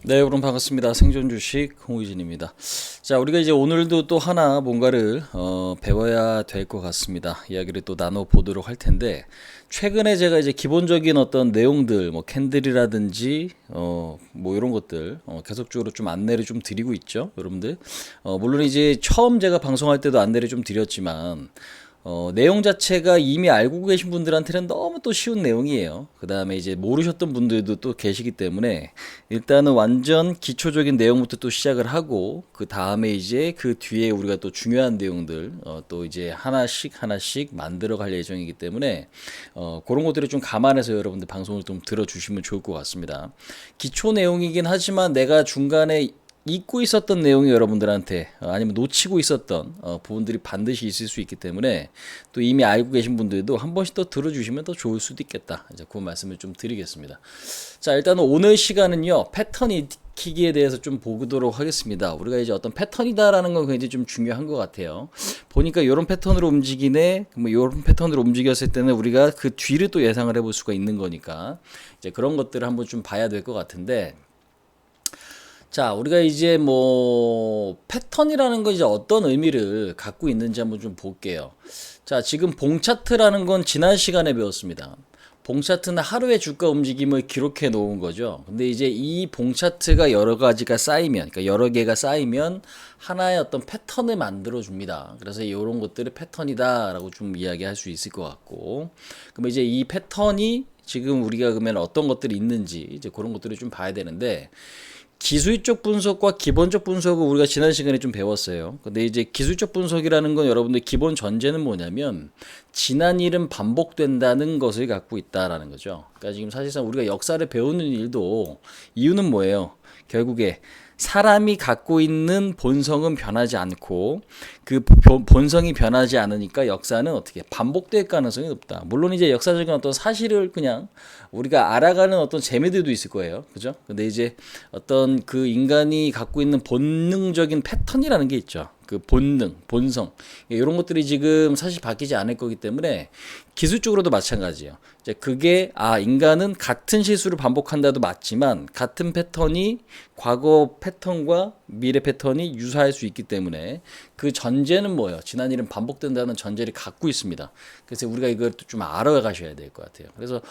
네, 여러분 반갑습니다. 생존 주식 홍의진입니다. 자, 우리가 이제 오늘도 또 하나 뭔가를 배워야 될 것 같습니다. 이야기를 또 나눠 보도록 할 텐데, 최근에 제가 이제 기본적인 어떤 내용들, 뭐 캔들이라든지 뭐 이런 것들 계속적으로 좀 안내를 좀 드리고 있죠, 여러분들. 물론 이제 처음 제가 방송할 때도 안내를 좀 드렸지만. 내용 자체가 이미 알고 계신 분들한테는 너무 또 쉬운 내용이에요. 그 다음에 이제 모르셨던 분들도 또 계시기 때문에 일단은 완전 기초적인 내용부터 또 시작을 하고 그 다음에 이제 그 뒤에 우리가 또 중요한 내용들 또 이제 하나씩 하나씩 만들어 갈 예정이기 때문에 그런 것들을 좀 감안해서 여러분들 방송을 좀 들어주시면 좋을 것 같습니다. 기초 내용이긴 하지만 내가 중간에 잊고 있었던 내용이 여러분들한테 아니면 놓치고 있었던 부분들이 반드시 있을 수 있기 때문에 또 이미 알고 계신 분들도 한 번씩 더 들어주시면 더 좋을 수도 있겠다. 이제 그 말씀을 좀 드리겠습니다. 자, 일단 오늘 시간은요, 패턴 익히기에 대해서 좀 보도록 하겠습니다. 우리가 이제 어떤 패턴이다라는 건 굉장히 좀 중요한 것 같아요. 보니까 이런 패턴으로 움직이네, 뭐 이런 패턴으로 움직였을 때는 우리가 그 뒤를 또 예상을 해볼 수가 있는 거니까 이제 그런 것들을 한번 좀 봐야 될 것 같은데. 자, 우리가 이제 뭐 패턴이라는 건 이제 어떤 의미를 갖고 있는지 한번 좀 볼게요. 자, 지금 봉 차트라는 건 지난 시간에 배웠습니다. 봉 차트는 하루의 주가 움직임을 기록해 놓은 거죠. 근데 이제 이 봉 차트가 여러 가지가 쌓이면, 그러니까 여러 개가 쌓이면 하나의 어떤 패턴을 만들어 줍니다. 그래서 이런 것들을 패턴이다라고 좀 이야기할 수 있을 것 같고, 그럼 이제 이 패턴이 지금 우리가 그러면 어떤 것들이 있는지 이제 그런 것들을 좀 봐야 되는데, 기술적 분석과 기본적 분석을 우리가 지난 시간에 좀 배웠어요. 근데 이제 기술적 분석이라는 건 여러분들 기본 전제는 뭐냐면 지난 일은 반복된다는 것을 갖고 있다라는 거죠. 그러니까 지금 사실상 우리가 역사를 배우는 일도 이유는 뭐예요? 결국에 사람이 갖고 있는 본성은 변하지 않고 그 본성이 변하지 않으니까 역사는 어떻게 반복될 가능성이 높다. 물론 이제 역사적인 어떤 사실을 그냥 우리가 알아가는 어떤 재미들도 있을 거예요. 그죠? 근데 이제 어떤 그 인간이 갖고 있는 본능적인 패턴이라는 게 있죠. 그 본능, 본성 이런 것들이 지금 사실 바뀌지 않을 거기 때문에 기술적으로도 마찬가지예요. 이제 그게 인간은 같은 실수를 반복한다도 맞지만 같은 패턴이 과거 패턴과 미래 패턴이 유사할 수 있기 때문에 그 전제는 뭐예요? 지난 일은 반복된다는 전제를 갖고 있습니다. 그래서 우리가 이걸 좀 알아가셔야 될 것 같아요. 그래서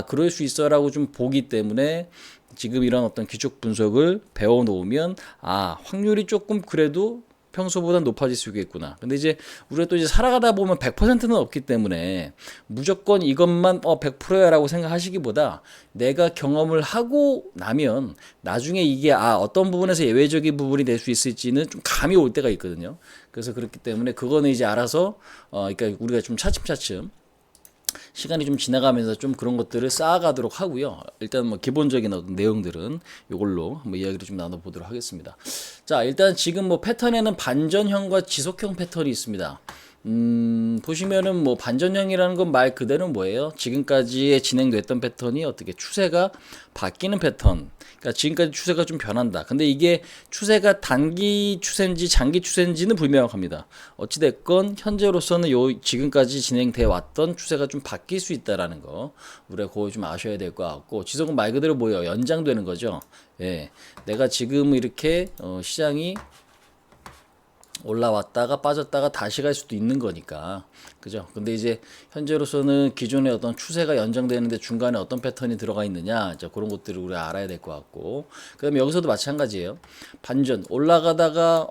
그럴 수 있어라고 좀 보기 때문에 지금 이런 어떤 기초 분석을 배워 놓으면 확률이 조금 그래도 평소보다 높아질 수 있겠구나. 근데 이제 우리가 또 이제 살아가다 보면 100%는 없기 때문에 무조건 이것만 100%야라고 생각하시기보다 내가 경험을 하고 나면 나중에 이게 어떤 부분에서 예외적인 부분이 될 수 있을지는 좀 감이 올 때가 있거든요. 그래서 그렇기 때문에 그거는 이제 알아서 그러니까 우리가 좀 차츰차츰 시간이 좀 지나가면서 좀 그런 것들을 쌓아가도록 하고요. 일단 뭐 기본적인 어떤 내용들은 이걸로 한번 이야기를 좀 나눠보도록 하겠습니다. 자, 일단 지금 뭐 패턴에는 반전형과 지속형 패턴이 있습니다. 보시면은 뭐 반전형이라는 건 말 그대로 뭐예요? 지금까지 진행됐던 패턴이 어떻게 추세가 바뀌는 패턴. 그러니까 지금까지 추세가 좀 변한다. 근데 이게 추세가 단기 추세인지 장기 추세인지는 불명확합니다. 어찌됐건 현재로서는 지금까지 진행돼 왔던 추세가 좀 바뀔 수 있다라는 거 우리가 그거 좀 아셔야 될 것 같고, 지속은 말 그대로 뭐예요? 연장되는 거죠. 예, 내가 지금 이렇게 시장이 올라왔다가 빠졌다가 다시 갈 수도 있는 거니까, 그죠? 근데 이제 현재로서는 기존의 어떤 추세가 연장되는데 중간에 어떤 패턴이 들어가 있느냐, 자, 그런 것들을 우리가 알아야 될 것 같고, 그다음에 여기서도 마찬가지예요. 반전 올라가다가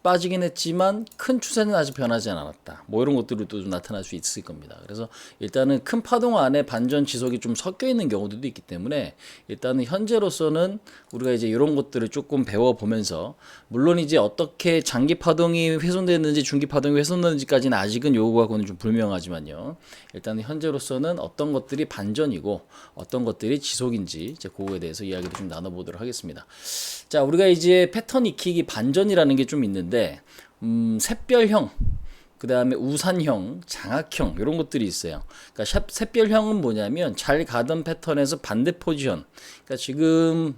빠지긴 했지만 큰 추세는 아직 변하지 않았다. 뭐 이런 것들도 좀 나타날 수 있을 겁니다. 그래서 일단은 큰 파동 안에 반전 지속이 좀 섞여 있는 경우들도 있기 때문에 일단은 현재로서는 우리가 이제 이런 것들을 조금 배워보면서, 물론 이제 어떻게 장기 파동이 훼손됐는지 중기 파동이 훼손됐는지까지는 아직은 요거하고는 좀 불명하지만요. 일단은 현재로서는 어떤 것들이 반전이고 어떤 것들이 지속인지 이제 그거에 대해서 이야기를 좀 나눠보도록 하겠습니다. 자, 우리가 이제 패턴 익히기 반전이라는 게 좀 있는데, 샛별형, 그 다음에 우산형, 장악형 이런 것들이 있어요. 그러니까 샛별형은 뭐냐면 잘 가던 패턴에서 반대 포지션. 그러니까 지금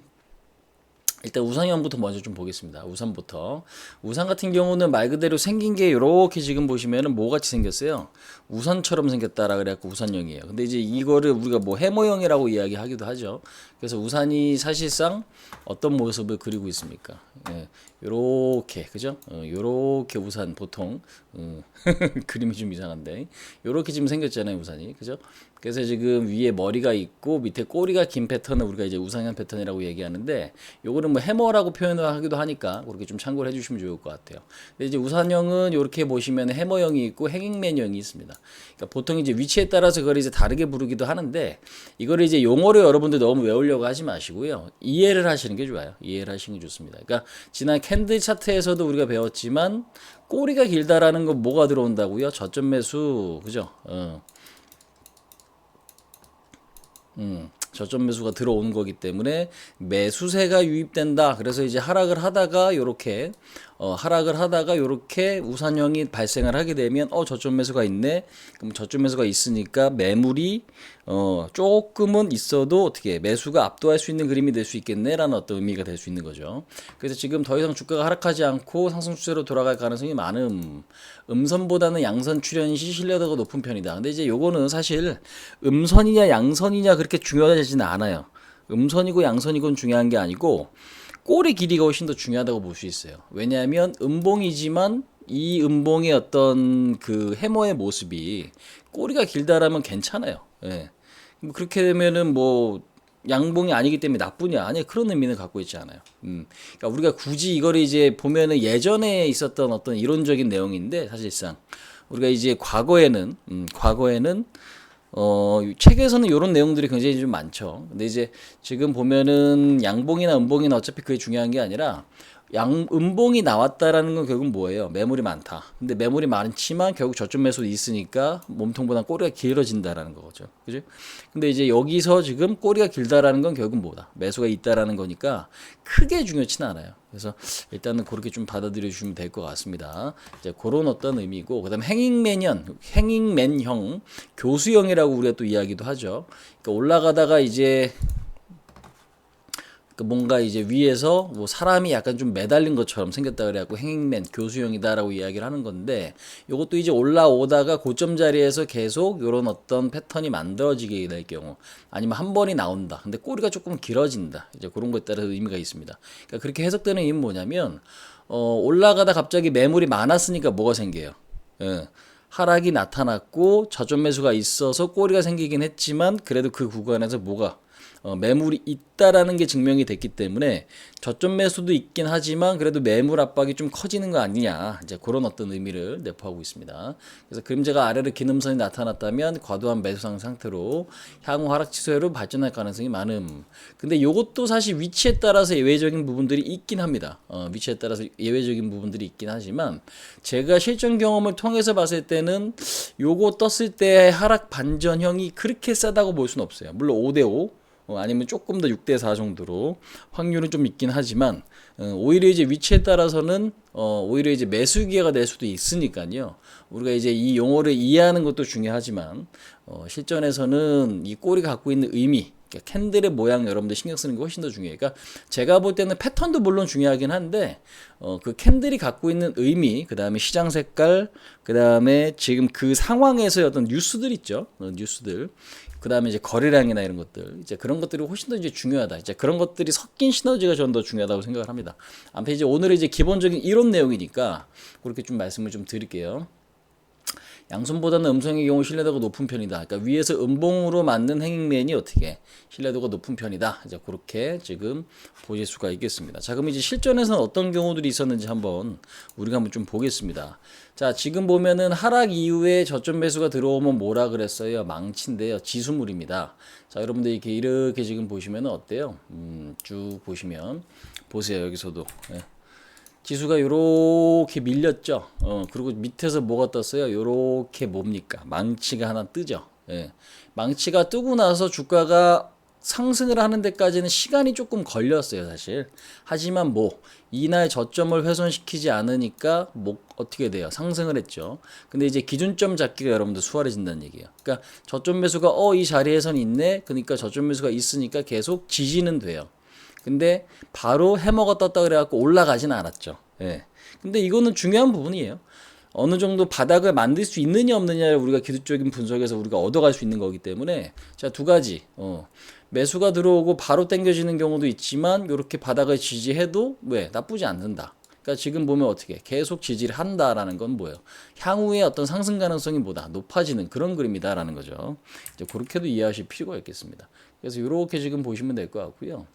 일단 우상형부터 먼저 좀 보겠습니다. 우상부터. 우상 같은 경우는 말 그대로 생긴 게 이렇게 지금 보시면은 뭐같이 생겼어요. 우산처럼 생겼다라 그래갖고 우산형이에요. 근데 이제 이거를 우리가 뭐 해모형이라고 이야기하기도 하죠. 그래서 우산이 사실상 어떤 모습을 그리고 있습니까? 예, 요렇게 그죠? 요렇게 우산 보통 그림이 좀 이상한데 요렇게 지금 생겼잖아요 우산이 그죠? 그래서 지금 위에 머리가 있고 밑에 꼬리가 긴 패턴을 우리가 이제 우상형 패턴이라고 얘기하는데 요거는 뭐 해머라고 표현을 하기도 하니까 그렇게 좀 참고를 해주시면 좋을 것 같아요. 근데 이제 우산형은 이렇게 보시면 해머형이 있고 행잉맨형이 있습니다. 그러니까 보통 이제 위치에 따라서 그걸 이제 다르게 부르기도 하는데 이거를 이제 용어를 여러분들 너무 외우려고 하지 마시고요. 이해를 하시는 게 좋아요. 이해를 하시는 게 좋습니다. 그러니까 지난 캔들 차트에서도 우리가 배웠지만 꼬리가 길다라는 건 뭐가 들어온다고요? 저점 매수 그죠? 저점 매수가 들어온 거기 때문에 매수세가 유입된다. 그래서 이제 하락을 하다가 요렇게 우산형이 발생을 하게 되면 저점 매수가 있네. 그럼 저점 매수가 있으니까 매물이 조금은 있어도 어떻게 매수가 압도할 수 있는 그림이 될 수 있겠네라는 어떤 의미가 될 수 있는 거죠. 그래서 지금 더 이상 주가가 하락하지 않고 상승 추세로 돌아갈 가능성이 많음. 음선보다는 양선 출현 시 신뢰도가 높은 편이다. 근데 이제 요거는 사실 음선이냐 양선이냐 그렇게 중요하지는 않아요. 음선이고 양선이고는 중요한 게 아니고 꼬리 길이가 훨씬 더 중요하다고 볼 수 있어요. 왜냐하면 음봉이지만 이 음봉의 어떤 그 해머의 모습이 꼬리가 길다라면 괜찮아요. 예. 뭐 그렇게 되면은 뭐 양봉이 아니기 때문에 나쁘냐? 아니 그런 의미는 갖고 있지 않아요. 그러니까 우리가 굳이 이거를 이제 보면은 예전에 있었던 어떤 이론적인 내용인데 사실상 우리가 이제 과거에는 책에서는 이런 내용들이 굉장히 좀 많죠. 근데 이제 지금 보면은 양봉이나 음봉이나 어차피 그게 중요한 게 아니라 음봉이 나왔다라는 건 결국 뭐예요? 매물이 많다. 근데 매물이 많지만 결국 저점 매수도 있으니까 몸통보다 꼬리가 길어진다라는 거죠. 그죠? 근데 이제 여기서 지금 꼬리가 길다라는 건 결국 뭐다? 매수가 있다라는 거니까 크게 중요치는 않아요. 그래서 일단은 그렇게 좀 받아들여 주시면 될 것 같습니다. 이제 그런 어떤 의미고, 그다음 행잉맨형, 교수형이라고 우리가 또 이야기도 하죠. 그러니까 올라가다가 이제 뭔가 이제 위에서 뭐 사람이 약간 좀 매달린 것처럼 생겼다 그래갖고 행잉맨 교수형이다라고 이야기를 하는 건데 이것도 이제 올라오다가 고점 자리에서 계속 이런 어떤 패턴이 만들어지게 될 경우 아니면 한 번이 나온다. 근데 꼬리가 조금 길어진다. 이제 그런 것에 따라서 의미가 있습니다. 그러니까 그렇게 해석되는 의미는 뭐냐면 올라가다 갑자기 매물이 많았으니까 뭐가 생겨요? 예. 하락이 나타났고 저점 매수가 있어서 꼬리가 생기긴 했지만 그래도 그 구간에서 뭐가 매물이 있다라는 게 증명이 됐기 때문에 저점 매수도 있긴 하지만 그래도 매물 압박이 좀 커지는 거 아니냐 이제 그런 어떤 의미를 내포하고 있습니다. 그래서 그림자가 아래로 긴 음선이 나타났다면 과도한 매수상 상태로 향후 하락 추세로 발전할 가능성이 많음. 근데 이것도 사실 위치에 따라서 예외적인 부분들이 있긴 합니다. 위치에 따라서 예외적인 부분들이 있긴 하지만 제가 실전 경험을 통해서 봤을 때는 요거 떴을 때 하락 반전형이 그렇게 세다고 볼 수는 없어요. 물론 5대5 아니면 조금 더 6대4 정도로 확률은 좀 있긴 하지만 오히려 이제 위치에 따라서는 오히려 이제 매수 기회가 될 수도 있으니까요. 우리가 이제 이 용어를 이해하는 것도 중요하지만 실전에서는 이 꼬리가 갖고 있는 의미 그러니까 캔들의 모양 여러분들 신경 쓰는 게 훨씬 더 중요해요. 그러니까 제가 볼 때는 패턴도 물론 중요하긴 한데 그 캔들이 갖고 있는 의미, 그 다음에 시장 색깔, 그 다음에 지금 그 상황에서의 어떤 뉴스들 있죠. 뉴스들. 그 다음에 이제 거래량이나 이런 것들, 이제 그런 것들이 훨씬 더 이제 중요하다. 이제 그런 것들이 섞인 시너지가 저는 더 중요하다고 생각을 합니다. 아무튼 이제 오늘은 이제 기본적인 이론 내용이니까 그렇게 좀 말씀을 좀 드릴게요. 양손보다는 음성의 경우 신뢰도가 높은 편이다. 그러니까 위에서 음봉으로 만든 행잉맨이 어떻게 신뢰도가 높은 편이다. 이제 그렇게 지금 보실 수가 있겠습니다. 자, 그럼 이제 실전에서는 어떤 경우들이 있었는지 한번 우리가 한번 좀 보겠습니다. 자, 지금 보면은 하락 이후에 저점 매수가 들어오면 뭐라 그랬어요? 망치인데요. 지수물입니다. 자, 여러분들 이렇게 지금 보시면은 어때요? 쭉 보시면 보세요. 여기서도. 예. 지수가 요렇게 밀렸죠. 그리고 밑에서 뭐가 떴어요? 요렇게 뭡니까? 망치가 하나 뜨죠. 예. 망치가 뜨고 나서 주가가 상승을 하는 데까지는 시간이 조금 걸렸어요, 사실. 하지만 뭐 이날 저점을 훼손시키지 않으니까 뭐 어떻게 돼요? 상승을 했죠. 근데 이제 기준점 잡기가 여러분들 수월해진다는 얘기예요. 그러니까 저점 매수가 이 자리에선 있네. 그러니까 저점 매수가 있으니까 계속 지지는 돼요. 근데 바로 해머가 떴다 그래갖고 올라가진 않았죠. 예. 근데 이거는 중요한 부분이에요. 어느 정도 바닥을 만들 수 있느냐 없느냐를 우리가 기술적인 분석에서 우리가 얻어갈 수 있는 거기 때문에 자, 두 가지. 매수가 들어오고 바로 당겨지는 경우도 있지만 이렇게 바닥을 지지해도 왜 나쁘지 않는다. 그러니까 지금 보면 어떻게 계속 지지를 한다라는 건 뭐예요? 향후에 어떤 상승 가능성이 뭐다 높아지는 그런 그림이다라는 거죠. 이제 그렇게도 이해하실 필요가 있겠습니다. 그래서 이렇게 지금 보시면 될 것 같고요.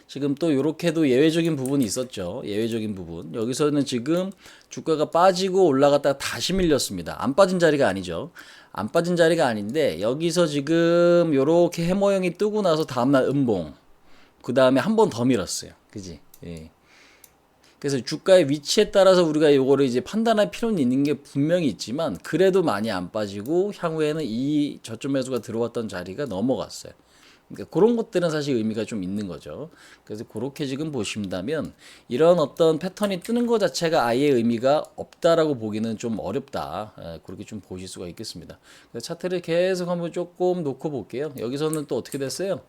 지금 또 이렇게도 예외적인 부분이 있었죠. 예외적인 부분. 여기서는 지금 주가가 빠지고 올라갔다가 다시 밀렸습니다. 안 빠진 자리가 아니죠. 안 빠진 자리가 아닌데 여기서 지금 이렇게 해모형이 뜨고 나서 다음날 음봉. 그 다음에 한 번 더 밀었어요. 그지? 예. 그래서 주가의 위치에 따라서 우리가 이거를 이제 판단할 필요는 있는 게 분명히 있지만 그래도 많이 안 빠지고 향후에는 이 저점 매수가 들어왔던 자리가 넘어갔어요. 그러니까 그런 것들은 사실 의미가 좀 있는 거죠. 그래서 그렇게 지금 보신다면 이런 어떤 패턴이 뜨는 것 자체가 아예 의미가 없다라고 보기는 좀 어렵다. 그렇게 좀 보실 수가 있겠습니다. 그래서 차트를 계속 한번 조금 놓고 볼게요. 여기서는 또 어떻게 됐어요?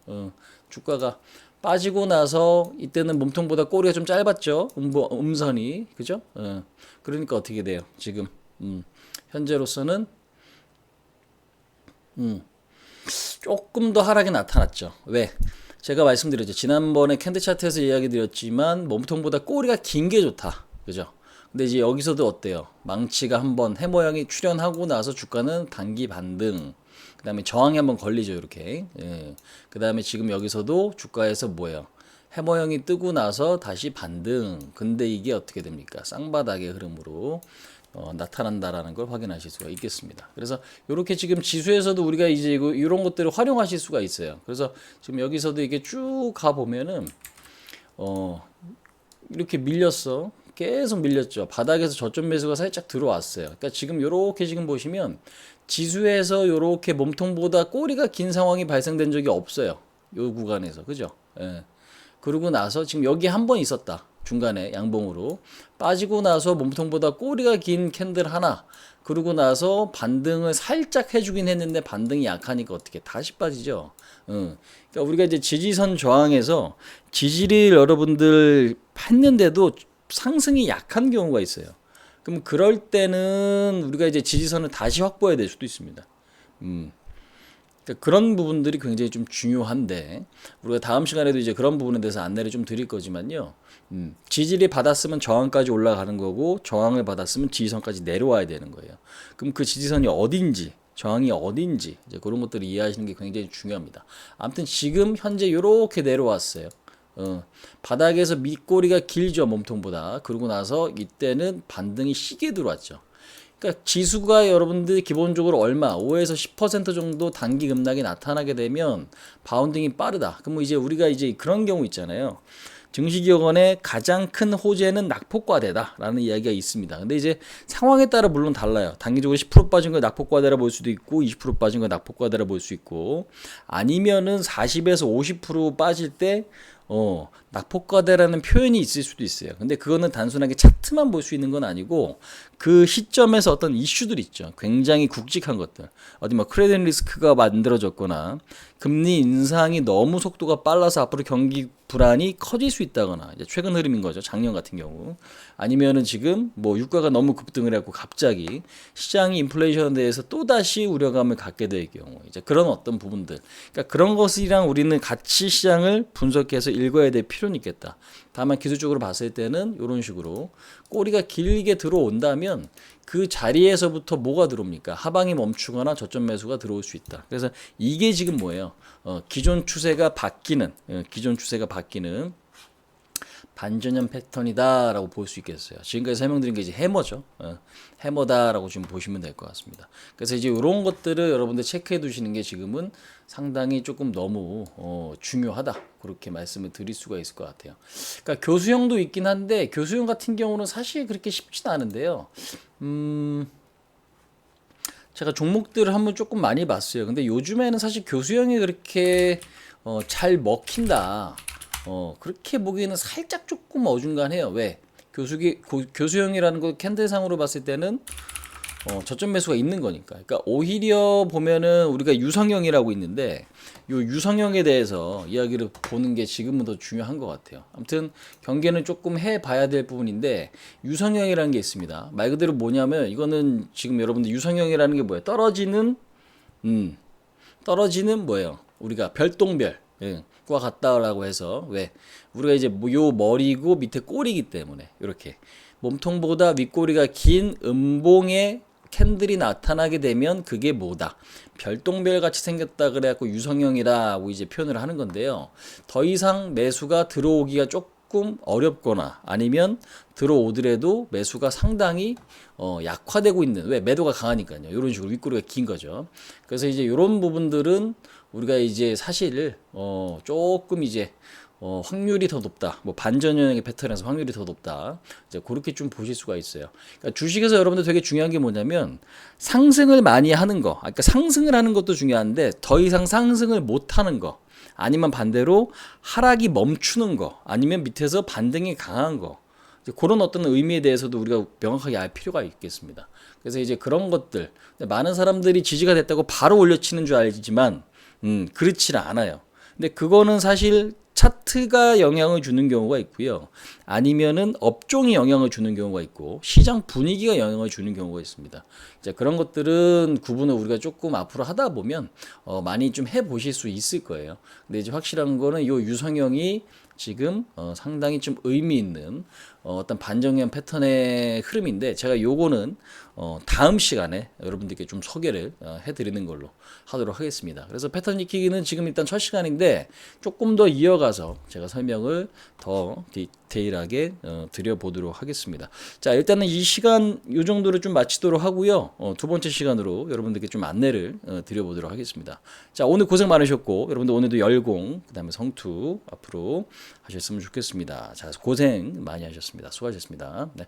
주가가 빠지고 나서 이때는 몸통보다 꼬리가 좀 짧았죠. 음선이 그죠? 그러니까 어떻게 돼요? 지금 현재로서는 조금 더 하락이 나타났죠. 왜? 제가 말씀드렸죠. 지난번에 캔들 차트에서 이야기 드렸지만 몸통보다 꼬리가 긴 게 좋다. 그죠? 근데 이제 여기서도 어때요? 망치가 한번 해모양이 출현하고 나서 주가는 단기 반등. 그 다음에 저항이 한번 걸리죠. 이렇게. 예. 그 다음에 지금 여기서도 주가에서 뭐예요? 해모형이 뜨고 나서 다시 반등. 근데 이게 어떻게 됩니까? 쌍바닥의 흐름으로 나타난다라는 걸 확인하실 수가 있겠습니다. 그래서 이렇게 지금 지수에서도 우리가 이제 이런 것들을 활용하실 수가 있어요. 그래서 지금 여기서도 이게 쭉 가보면은 이렇게 밀렸어. 계속 밀렸죠. 바닥에서 저점 매수가 살짝 들어왔어요. 그러니까 지금 이렇게 지금 보시면 지수에서 이렇게 몸통보다 꼬리가 긴 상황이 발생된 적이 없어요. 요 구간에서. 그죠? 예. 그러고 나서 지금 여기 한 번 있었다. 중간에 양봉으로 빠지고 나서 몸통보다 꼬리가 긴 캔들 하나, 그러고 나서 반등을 살짝 해주긴 했는데 반등이 약하니까 어떻게 다시 빠지죠. 그러니까 우리가 이제 지지선 저항에서 지지를 여러분들 했는데도 상승이 약한 경우가 있어요. 그럼 그럴 때는 우리가 이제 지지선을 다시 확보해야 될 수도 있습니다. 그러니까 그런 부분들이 굉장히 좀 중요한데 우리가 다음 시간에도 이제 그런 부분에 대해서 안내를 좀 드릴 거지만요. 지지를 받았으면 저항까지 올라가는 거고 저항을 받았으면 지지선까지 내려와야 되는 거예요. 그럼 그 지지선이 어딘지 저항이 어딘지 이제 그런 것들을 이해하시는 게 굉장히 중요합니다. 아무튼 지금 현재 이렇게 내려왔어요. 바닥에서 밑꼬리가 길죠. 몸통보다. 그러고 나서 이때는 반등이 시게 들어왔죠. 그러니까 지수가 여러분들 기본적으로 얼마 5에서 10% 정도 단기 급락이 나타나게 되면 바운딩이 빠르다. 그럼 이제 우리가 이제 그런 경우 있잖아요. 증시기업원의 가장 큰 호재는 낙폭과대다라는 이야기가 있습니다. 근데 이제 상황에 따라 물론 달라요. 단기적으로 10% 빠진 걸 낙폭과대라 볼 수도 있고 20% 빠진 걸 낙폭과대라 볼 수 있고 아니면은 40에서 50% 빠질 때 낙폭과대라는 표현이 있을 수도 있어요. 근데 그거는 단순하게 차트만 볼 수 있는 건 아니고 그 시점에서 어떤 이슈들이 있죠. 굉장히 굵직한 것들. 어디 뭐 크레딧 리스크가 만들어졌거나 금리 인상이 너무 속도가 빨라서 앞으로 경기 불안이 커질 수 있다거나 이제 최근 흐름인 거죠. 작년 같은 경우. 아니면은 지금 뭐 유가가 너무 급등을 했고 갑자기 시장이 인플레이션에 대해서 또다시 우려감을 갖게 될 경우 이제 그런 어떤 부분들. 그러니까 그런 것이랑 우리는 같이 시장을 분석해서 읽어야 될 필요는 있겠다. 다만 기술적으로 봤을 때는 이런 식으로 꼬리가 길게 들어온다면 그 자리에서부터 뭐가 들어옵니까? 하방이 멈추거나 저점 매수가 들어올 수 있다. 그래서 이게 지금 뭐예요? 기존 추세가 바뀌는 반전형 패턴이다라고 볼 수 있겠어요. 지금까지 설명드린 게 이제 해머죠. 해머다라고 지금 보시면 될 것 같습니다. 그래서 이제 이런 것들을 여러분들 체크해 두시는 게 지금은 상당히 조금 너무 중요하다. 그렇게 말씀을 드릴 수가 있을 것 같아요. 그러니까 교수형도 있긴 한데 교수형 같은 경우는 사실 그렇게 쉽진 않은데요. 제가 종목들을 한번 조금 많이 봤어요. 근데 요즘에는 사실 교수형이 그렇게 잘 먹힌다. 그렇게 보기에는 살짝 조금 어중간해요. 왜? 교수형이라는 거 캔들상으로 봤을 때는 저점 매수가 있는 거니까. 그러니까 오히려 보면은 우리가 유성형이라고 있는데 요 유성형에 대해서 이야기를 보는 게 지금은 더 중요한 것 같아요. 아무튼 경계는 조금 해봐야 될 부분인데 유성형이라는 게 있습니다. 말 그대로 뭐냐면 이거는 지금 여러분들 유성형이라는 게 뭐예요? 떨어지는 뭐예요? 우리가 별똥별. 예, 과 같다라고 해서 왜 우리가 이제 요 머리고 밑에 꼬리이기 때문에 이렇게 몸통보다 윗꼬리가 긴 음봉의 캔들이 나타나게 되면 그게 뭐다? 별똥별 같이 생겼다 그래갖고 유성형이라고 이제 표현을 하는 건데요. 더 이상 매수가 들어오기가 조금 어렵거나 아니면 들어오더라도 매수가 상당히 약화되고 있는, 왜 매도가 강하니까요. 이런 식으로 윗꼬리가 긴 거죠. 그래서 이제 이런 부분들은 우리가 이제 사실 조금 이제 확률이 더 높다. 뭐 반전형의 패턴에서 확률이 더 높다. 이제 그렇게 좀 보실 수가 있어요. 그러니까 주식에서 여러분들 되게 중요한 게 뭐냐면 상승을 많이 하는 거. 그러니까 상승을 하는 것도 중요한데 더 이상 상승을 못 하는 거. 아니면 반대로 하락이 멈추는 거. 아니면 밑에서 반등이 강한 거. 이제 그런 어떤 의미에 대해서도 우리가 명확하게 알 필요가 있겠습니다. 그래서 이제 그런 것들. 많은 사람들이 지지가 됐다고 바로 올려치는 줄 알지만 그렇지는 않아요. 근데 그거는 사실 차트가 영향을 주는 경우가 있고요. 아니면은 업종이 영향을 주는 경우가 있고 시장 분위기가 영향을 주는 경우가 있습니다. 이제 그런 것들은 구분을 우리가 조금 앞으로 하다 보면 많이 좀 해보실 수 있을 거예요. 근데 이제 확실한 거는 요 유성형이 지금 상당히 좀 의미 있는 어떤 반정형 패턴의 흐름인데 제가 요거는 다음 시간에 여러분들께 좀 소개를 해드리는 걸로 하도록 하겠습니다. 그래서 패턴 익히기는 지금 일단 첫 시간인데 조금 더 이어가서 제가 설명을 더 디테일하게 드려보도록 하겠습니다. 자, 일단은 이 시간 요 정도로 좀 마치도록 하고요. 두 번째 시간으로 여러분들께 좀 안내를 드려보도록 하겠습니다. 자, 오늘 고생 많으셨고 여러분들 오늘도 열공 그다음에 성투 앞으로 하셨으면 좋겠습니다. 자, 고생 많이 하셨습니다. 수고하셨습니다. 네.